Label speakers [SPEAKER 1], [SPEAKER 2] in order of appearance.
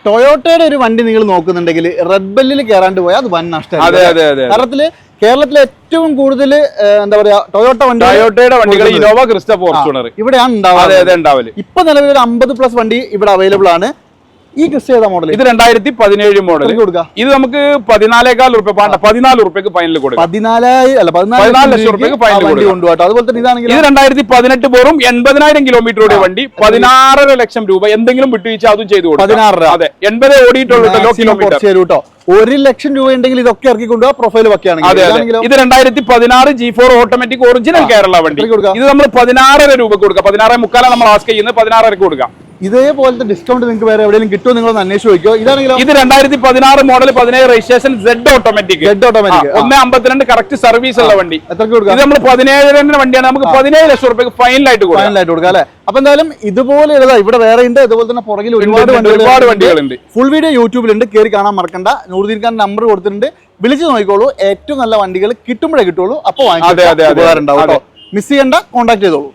[SPEAKER 1] ടൊയോട്ടയുടെ ഒരു വണ്ടി നിങ്ങൾ നോക്കുന്നുണ്ടെങ്കിൽ റെഡ് ബെല്ലിൽ കയറാണ്ട് പോയാൽ അത് വൻ നഷ്ടമാണ്. കാരണത്തില് കേരളത്തിലെ ഏറ്റവും കൂടുതൽ എന്താ പറയാ ടൊയോട്ടയുടെ
[SPEAKER 2] വണ്ടികൾ ഇന്നോവ, ക്രിസ്റ്റ, ഫോർച്യൂണർ
[SPEAKER 1] ഇവിടെയാണ് ഉണ്ടാവുക. ഇപ്പൊ നിലവിൽ ഒരു 50+ വണ്ടി ഇവിടെ അവൈലബിൾ ആണ്. ഈ ക്രിസ്റ്റ ഏതാ മോഡൽ?
[SPEAKER 2] ഇത് 2017 മോഡൽ. ഇത് നമുക്ക് 14,000 രൂപ 14 രൂപയ്ക്ക് ഫൈനൽ കൊടുക്കാം. 14 ലക്ഷം രൂപയ്ക്ക് ഫൈനൽ
[SPEAKER 1] കൊണ്ടുപോട്ടോ. അതുപോലെ തന്നെ ഇതാണെങ്കിൽ
[SPEAKER 2] ഇത് 2018 വെറും 80,000 കിലോമീറ്റർ ഓടിയ വണ്ടി 16.5 ലക്ഷം രൂപ. എന്തെങ്കിലും വിട്ടുവീഴ്ച അതും ചെയ്തു കൊടുക്കും.
[SPEAKER 1] 16.
[SPEAKER 2] അതെ, 80 ഓടിയിട്ടുള്ളൂ കിലോമീറ്റർ.
[SPEAKER 1] കേട്ടോ, 1 ലക്ഷം രൂപ ഉണ്ടെങ്കിൽ ഇതൊക്കെ ഇറക്കി കൊണ്ടുപോകാം. പ്രൊഫൈൽ വെക്കുകയാണെങ്കിൽ
[SPEAKER 2] ഇത് 2016 G4 ഓട്ടോമാറ്റിക് ഒറിജിനൽ കേരള വണ്ടി. ഇത് നമ്മൾ 16.5 രൂപ കൊടുക്കാം. 16.5 നമ്മൾ ആസ്ക് ചെയ്യുന്നത് 16 കൊടുക്കാം.
[SPEAKER 1] ഇതേപോലത്തെ ഡിസ്കൗണ്ട് നിങ്ങൾക്ക് വേറെ എവിടെയെങ്കിലും കിട്ടുമോ നിങ്ങളൊന്ന് അന്വേഷിച്ച് നോക്കിയോ. ഇതാണെങ്കിലും
[SPEAKER 2] ഇത് 2016 model 17 registration Z automatic 1.52 correct service ഉള്ള വണ്ടി. ഇത് നമ്മൾ 17 വണ്ടിയാണ്. നമുക്ക് 17 ലക്ഷം രൂപയ്ക്ക് ഫൈനലായിട്ട്
[SPEAKER 1] കൊടുക്കാം അല്ലെ. അപ്പൊ എന്തായാലും ഇതുപോലെ ഇവിടെ വേറെ ഉണ്ട്. അതുപോലെ തന്നെ പുറകിൽ
[SPEAKER 2] ഒരുപാട് വണ്ടികളുണ്ട്.
[SPEAKER 1] ഫുൾ വീഡിയോ യൂട്യൂബിലുണ്ട്, കയറി കാണാൻ മറക്കണ്ട. നൂറുദ്ദീൻ ഖാൻ നമ്പർ കൊടുത്തിട്ടുണ്ട്, വിളിച്ചു നോക്കിക്കോളൂ. ഏറ്റവും നല്ല വണ്ടികൾ കിട്ടുമ്പോഴേ കിട്ടുള്ളൂ. അപ്പോൾ മിസ് ചെയ്യണ്ട, കോൺടാക്ട് ചെയ്തോളൂ.